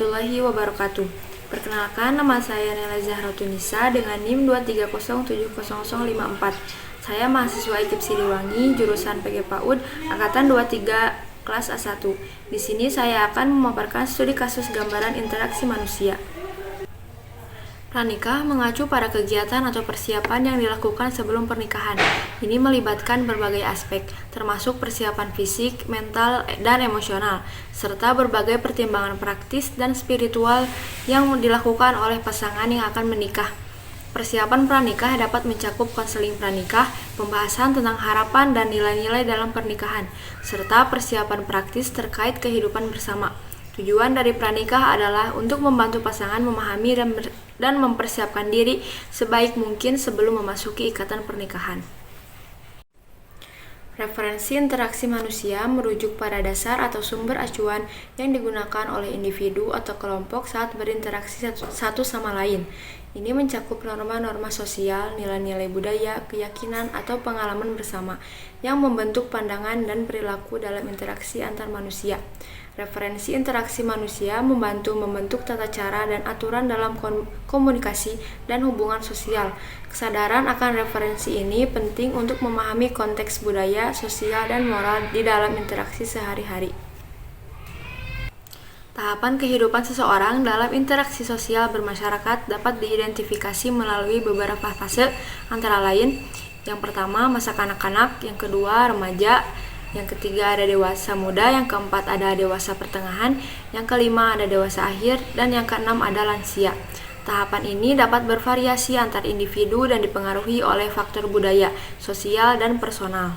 warahmatullahi wabarakatuh. Perkenalkan, nama saya Nela Zahratunisa dengan NIM 230700054. Saya mahasiswa IKIP Siliwangi, jurusan PG PAUD, angkatan 23 kelas A1. Di sini saya akan memaparkan studi kasus gambaran interaksi manusia. Pranikah mengacu pada kegiatan atau persiapan yang dilakukan sebelum pernikahan. Ini melibatkan berbagai aspek, termasuk persiapan fisik, mental, dan emosional, serta berbagai pertimbangan praktis dan spiritual yang dilakukan oleh pasangan yang akan menikah. Persiapan pranikah dapat mencakup konseling pranikah, pembahasan tentang harapan dan nilai-nilai dalam pernikahan, serta persiapan praktis terkait kehidupan bersama. Tujuan dari pranikah adalah untuk membantu pasangan memahami dan mempersiapkan diri sebaik mungkin sebelum memasuki ikatan pernikahan. Referensi interaksi manusia merujuk pada dasar atau sumber acuan yang digunakan oleh individu atau kelompok saat berinteraksi satu sama lain. Ini mencakup norma-norma sosial, nilai-nilai budaya, keyakinan, atau pengalaman bersama yang membentuk pandangan dan perilaku dalam interaksi antar manusia. Referensi interaksi manusia membantu membentuk tata cara dan aturan dalam komunikasi dan hubungan sosial. Kesadaran akan referensi ini penting untuk memahami konteks budaya, sosial, dan moral di dalam interaksi sehari-hari. Tahapan kehidupan seseorang dalam interaksi sosial bermasyarakat dapat diidentifikasi melalui beberapa fase, antara lain: yang pertama, masa kanak-kanak; yang kedua, remaja; yang ketiga, ada dewasa muda; yang keempat, ada dewasa pertengahan; yang kelima, ada dewasa akhir; dan yang keenam, ada lansia. Tahapan ini dapat bervariasi antar individu dan dipengaruhi oleh faktor budaya, sosial, dan personal.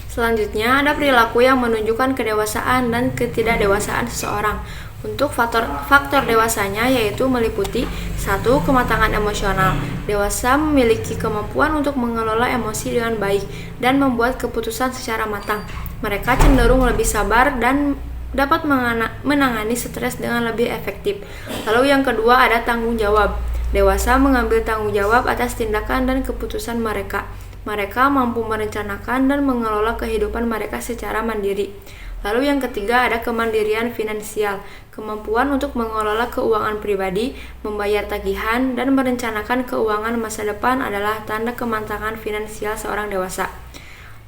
Selanjutnya, ada perilaku yang menunjukkan kedewasaan dan ketidakdewasaan seseorang. Untuk faktor dewasanya yaitu meliputi 1. Kematangan emosional. Dewasa memiliki kemampuan untuk mengelola emosi dengan baik dan membuat keputusan secara matang. Mereka cenderung lebih sabar dan dapat menangani stres dengan lebih efektif. Lalu yang kedua, ada tanggung jawab. Dewasa mengambil tanggung jawab atas tindakan dan keputusan mereka. Mereka mampu merencanakan dan mengelola kehidupan mereka secara mandiri. Lalu yang ketiga, ada kemandirian finansial. Kemampuan untuk mengelola keuangan pribadi, membayar tagihan, dan merencanakan keuangan masa depan adalah tanda kematangan finansial seorang dewasa.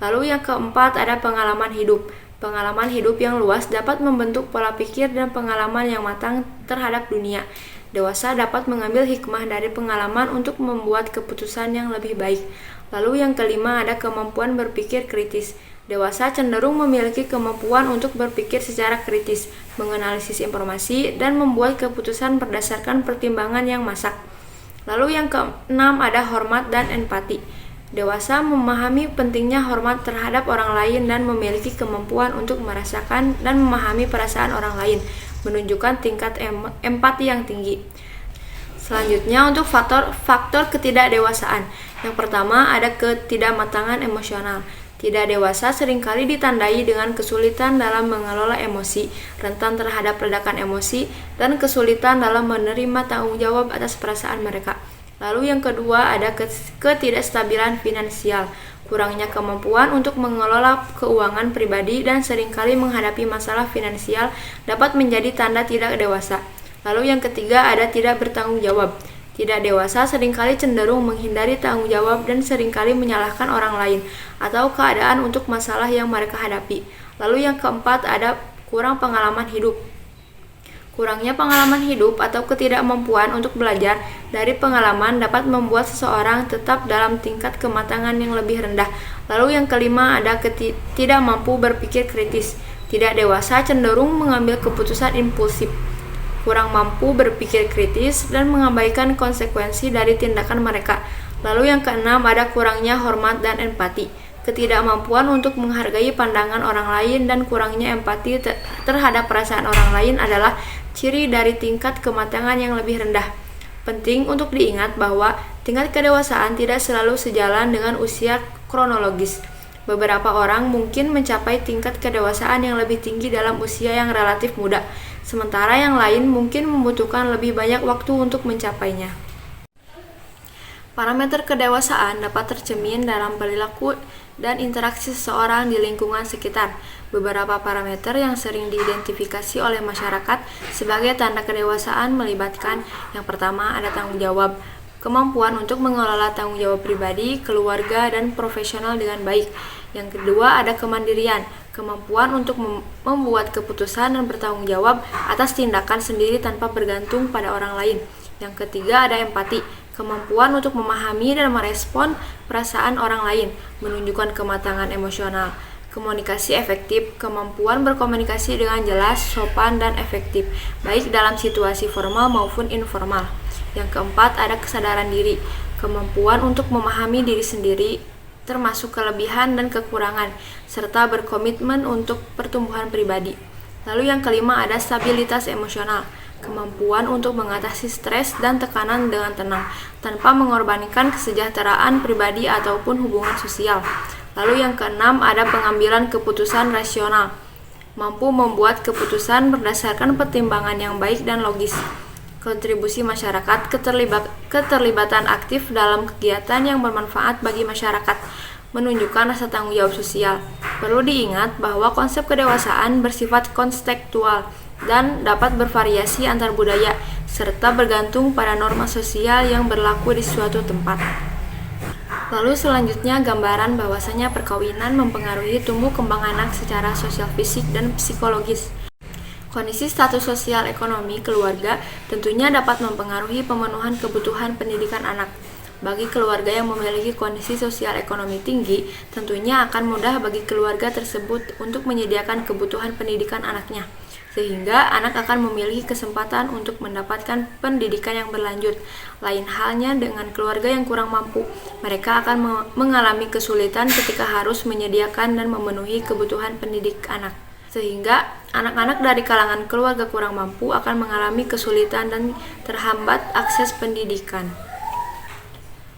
Lalu yang keempat, ada pengalaman hidup. Pengalaman hidup yang luas dapat membentuk pola pikir dan pengalaman yang matang terhadap dunia. Dewasa dapat mengambil hikmah dari pengalaman untuk membuat keputusan yang lebih baik. Lalu yang kelima, ada kemampuan berpikir kritis. Dewasa cenderung memiliki kemampuan untuk berpikir secara kritis, menganalisis informasi, dan membuat keputusan berdasarkan pertimbangan yang masak. Lalu yang keenam, ada hormat dan empati. Dewasa memahami pentingnya hormat terhadap orang lain dan memiliki kemampuan untuk merasakan dan memahami perasaan orang lain, menunjukkan tingkat empati yang tinggi. Selanjutnya, untuk faktor ketidakdewasaan. Yang pertama, ada ketidakmatangan emosional. Tidak dewasa seringkali ditandai dengan kesulitan dalam mengelola emosi, rentan terhadap ledakan emosi, dan kesulitan dalam menerima tanggung jawab atas perasaan mereka. Lalu yang kedua, ada ketidakstabilan finansial. Kurangnya kemampuan untuk mengelola keuangan pribadi dan seringkali menghadapi masalah finansial dapat menjadi tanda tidak dewasa. Lalu yang ketiga, ada tidak bertanggung jawab. Tidak dewasa seringkali cenderung menghindari tanggung jawab dan seringkali menyalahkan orang lain atau keadaan untuk masalah yang mereka hadapi. Lalu yang keempat, ada kurang pengalaman hidup. Kurangnya pengalaman hidup atau ketidakmampuan untuk belajar dari pengalaman dapat membuat seseorang tetap dalam tingkat kematangan yang lebih rendah. Lalu yang kelima, ada tidak mampu berpikir kritis. Tidak dewasa cenderung mengambil keputusan impulsif, kurang mampu berpikir kritis, dan mengabaikan konsekuensi dari tindakan mereka. Lalu yang keenam, ada kurangnya hormat dan empati. Ketidakmampuan untuk menghargai pandangan orang lain dan kurangnya empati terhadap perasaan orang lain adalah ciri dari tingkat kematangan yang lebih rendah. Penting untuk diingat bahwa tingkat kedewasaan tidak selalu sejalan dengan usia kronologis. Beberapa orang mungkin mencapai tingkat kedewasaan yang lebih tinggi dalam usia yang relatif muda, sementara yang lain mungkin membutuhkan lebih banyak waktu untuk mencapainya. Parameter kedewasaan dapat tercermin dalam perilaku dan interaksi seseorang di lingkungan sekitar. Beberapa parameter yang sering diidentifikasi oleh masyarakat sebagai tanda kedewasaan melibatkan: yang pertama ada tanggung jawab, kemampuan untuk mengelola tanggung jawab pribadi, keluarga, dan profesional dengan baik. Yang kedua ada kemandirian, kemampuan untuk membuat keputusan dan bertanggung jawab atas tindakan sendiri tanpa bergantung pada orang lain. Yang ketiga ada empati, kemampuan untuk memahami dan merespon perasaan orang lain, menunjukkan kematangan emosional. Komunikasi efektif, kemampuan berkomunikasi dengan jelas, sopan, dan efektif, baik dalam situasi formal maupun informal. Yang keempat ada kesadaran diri, kemampuan untuk memahami diri sendiri, termasuk kelebihan dan kekurangan, serta berkomitmen untuk pertumbuhan pribadi. Lalu yang kelima ada stabilitas emosional, kemampuan untuk mengatasi stres dan tekanan dengan tenang, tanpa mengorbankan kesejahteraan pribadi ataupun hubungan sosial. Lalu yang keenam ada pengambilan keputusan rasional, mampu membuat keputusan berdasarkan pertimbangan yang baik dan logis. Kontribusi masyarakat, keterlibatan aktif dalam kegiatan yang bermanfaat bagi masyarakat, menunjukkan rasa tanggung jawab sosial. Perlu diingat bahwa konsep kedewasaan bersifat kontekstual dan dapat bervariasi antar budaya, serta bergantung pada norma sosial yang berlaku di suatu tempat. Lalu selanjutnya gambaran bahwasanya perkawinan mempengaruhi tumbuh kembang anak secara sosial, fisik, dan psikologis. Kondisi status sosial ekonomi keluarga tentunya dapat mempengaruhi pemenuhan kebutuhan pendidikan anak. Bagi keluarga yang memiliki kondisi sosial ekonomi tinggi, tentunya akan mudah bagi keluarga tersebut untuk menyediakan kebutuhan pendidikan anaknya, sehingga anak akan memiliki kesempatan untuk mendapatkan pendidikan yang berlanjut. Lain halnya dengan keluarga yang kurang mampu, mereka akan mengalami kesulitan ketika harus menyediakan dan memenuhi kebutuhan pendidik anak. Sehingga anak-anak dari kalangan keluarga kurang mampu akan mengalami kesulitan dan terhambat akses pendidikan.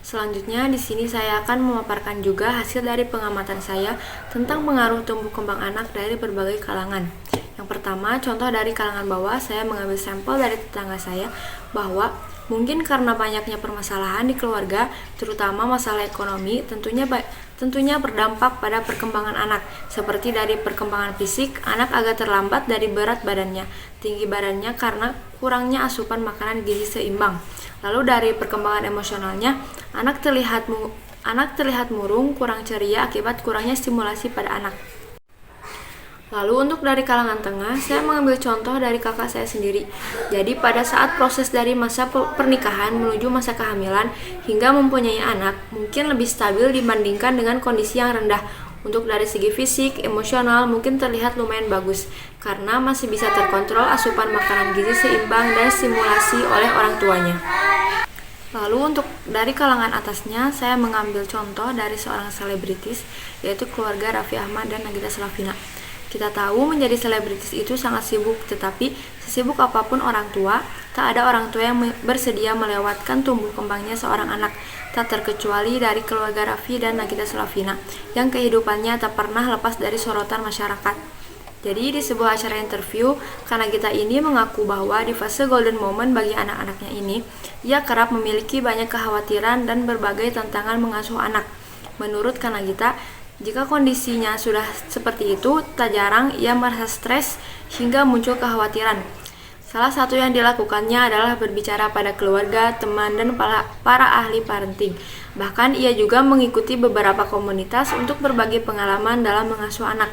Selanjutnya di sini saya akan memaparkan juga hasil dari pengamatan saya tentang pengaruh tumbuh kembang anak dari berbagai kalangan. Yang pertama, contoh dari kalangan bawah, saya mengambil sampel dari tetangga saya bahwa mungkin karena banyaknya permasalahan di keluarga, terutama masalah ekonomi, tentunya berdampak pada perkembangan anak. Seperti dari perkembangan fisik, anak agak terlambat dari berat badannya, tinggi badannya karena kurangnya asupan makanan gizi seimbang. Lalu dari perkembangan emosionalnya, anak terlihat murung, kurang ceria akibat kurangnya stimulasi pada anak. Lalu untuk dari kalangan tengah, saya mengambil contoh dari kakak saya sendiri. Jadi pada saat proses dari masa pernikahan menuju masa kehamilan hingga mempunyai anak, mungkin lebih stabil dibandingkan dengan kondisi yang rendah. Untuk dari segi fisik, emosional mungkin terlihat lumayan bagus, karena masih bisa terkontrol asupan makanan gizi seimbang dan stimulasi oleh orang tuanya. Lalu untuk dari kalangan atasnya, saya mengambil contoh dari seorang selebritis, yaitu keluarga Raffi Ahmad dan Nagita Slavina. Kita tahu menjadi selebritis itu sangat sibuk, tetapi sesibuk apapun orang tua, tak ada orang tua yang bersedia melewatkan tumbuh kembangnya seorang anak, tak terkecuali dari keluarga Raffi dan Nagita Slavina, yang kehidupannya tak pernah lepas dari sorotan masyarakat. Jadi di sebuah acara interview, Kanagita ini mengaku bahwa di fase golden moment bagi anak-anaknya ini, ia kerap memiliki banyak kekhawatiran dan berbagai tantangan mengasuh anak. Menurut Kanagita, jika kondisinya sudah seperti itu, tak jarang ia merasa stres hingga muncul kekhawatiran. Salah satu yang dilakukannya adalah berbicara pada keluarga, teman, dan para ahli parenting. Bahkan ia juga mengikuti beberapa komunitas untuk berbagi pengalaman dalam mengasuh anak.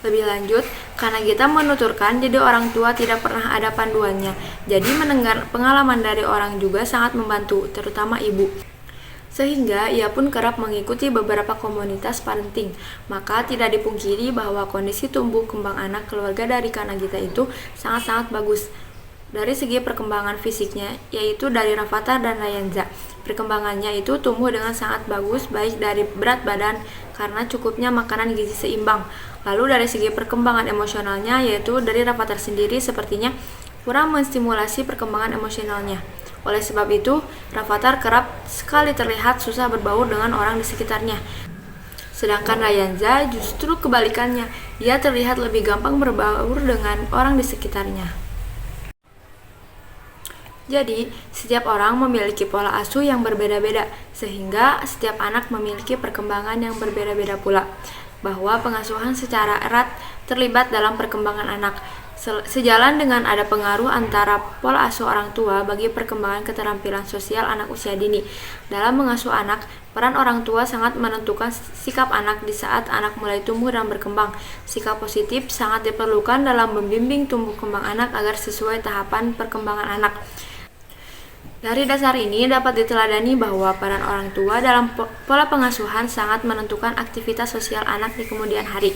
Lebih lanjut, Kanagita menuturkan jadi orang tua tidak pernah ada panduannya. Jadi mendengar pengalaman dari orang juga sangat membantu, terutama ibu. Sehingga ia pun kerap mengikuti beberapa komunitas parenting. Maka tidak dipungkiri bahwa kondisi tumbuh kembang anak keluarga dari Kanagita itu sangat-sangat bagus. Dari segi perkembangan fisiknya, yaitu dari Rafathar dan Rayanza, perkembangannya itu tumbuh dengan sangat bagus, baik dari berat badan karena cukupnya makanan gizi seimbang. Lalu dari segi perkembangan emosionalnya, yaitu dari Rafathar sendiri sepertinya kurang menstimulasi perkembangan emosionalnya. Oleh sebab itu, Rafathar kerap sekali terlihat susah berbaur dengan orang di sekitarnya. Sedangkan Rayanza justru kebalikannya, ia terlihat lebih gampang berbaur dengan orang di sekitarnya. Jadi, setiap orang memiliki pola asuh yang berbeda-beda, sehingga setiap anak memiliki perkembangan yang berbeda-beda pula. Bahwa pengasuhan secara erat terlibat dalam perkembangan anak. Sejalan dengan ada pengaruh antara pola asuh orang tua bagi perkembangan keterampilan sosial anak usia dini. Dalam mengasuh anak, peran orang tua sangat menentukan sikap anak di saat anak mulai tumbuh dan berkembang. Sikap positif sangat diperlukan dalam membimbing tumbuh kembang anak agar sesuai tahapan perkembangan anak. Dari dasar ini dapat diteladani bahwa peran orang tua dalam pola pengasuhan sangat menentukan aktivitas sosial anak di kemudian hari.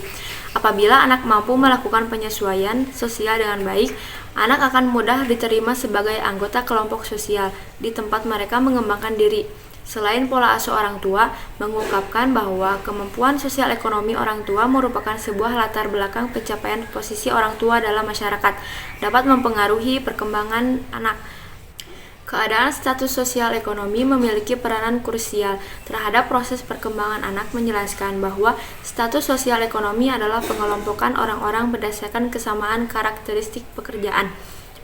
Apabila anak mampu melakukan penyesuaian sosial dengan baik, anak akan mudah diterima sebagai anggota kelompok sosial di tempat mereka mengembangkan diri. Selain pola asuh orang tua, mengungkapkan bahwa kemampuan sosial ekonomi orang tua merupakan sebuah latar belakang pencapaian posisi orang tua dalam masyarakat, dapat mempengaruhi perkembangan anak. Keadaan status sosial ekonomi memiliki peranan krusial terhadap proses perkembangan anak, menjelaskan bahwa status sosial ekonomi adalah pengelompokan orang-orang berdasarkan kesamaan karakteristik pekerjaan,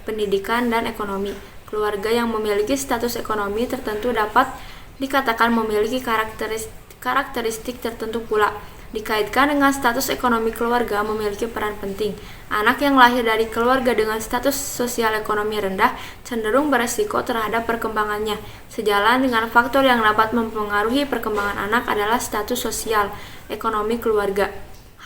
pendidikan, dan ekonomi. Keluarga yang memiliki status ekonomi tertentu dapat dikatakan memiliki karakteristik tertentu pula. Dikaitkan dengan status ekonomi, keluarga memiliki peran penting. Anak yang lahir dari keluarga dengan status sosial ekonomi rendah cenderung beresiko terhadap perkembangannya. Sejalan dengan faktor yang dapat mempengaruhi perkembangan anak adalah status sosial ekonomi keluarga.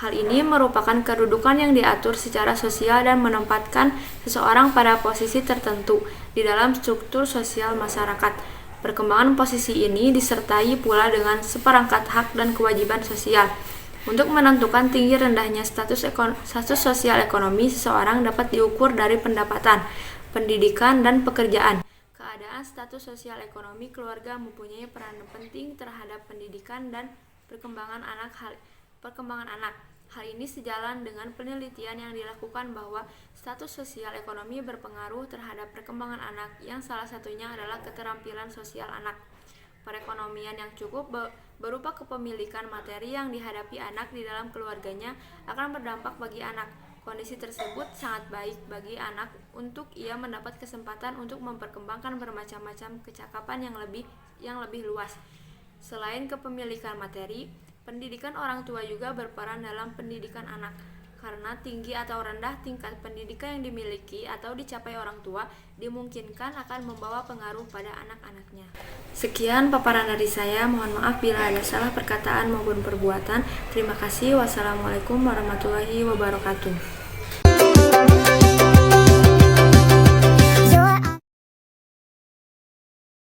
Hal ini merupakan kedudukan yang diatur secara sosial dan menempatkan seseorang pada posisi tertentu di dalam struktur sosial masyarakat. Perkembangan posisi ini disertai pula dengan seperangkat hak dan kewajiban sosial. Untuk menentukan tinggi rendahnya status sosial ekonomi seseorang dapat diukur dari pendapatan, pendidikan, dan pekerjaan. Keadaan status sosial ekonomi keluarga mempunyai peran penting terhadap pendidikan dan perkembangan anak. Hal ini sejalan dengan penelitian yang dilakukan bahwa status sosial ekonomi berpengaruh terhadap perkembangan anak, yang salah satunya adalah keterampilan sosial anak. Perekonomian yang cukup berupa kepemilikan materi yang dihadapi anak di dalam keluarganya akan berdampak bagi anak. Kondisi tersebut sangat baik bagi anak untuk ia mendapat kesempatan untuk memperkembangkan bermacam-macam kecakapan yang lebih luas. Selain kepemilikan materi, pendidikan orang tua juga berperan dalam pendidikan anak. Karena tinggi atau rendah tingkat pendidikan yang dimiliki atau dicapai orang tua dimungkinkan akan membawa pengaruh pada anak-anaknya. Sekian paparan dari saya, mohon maaf bila ada salah perkataan maupun perbuatan. Terima kasih. Wassalamualaikum warahmatullahi wabarakatuh.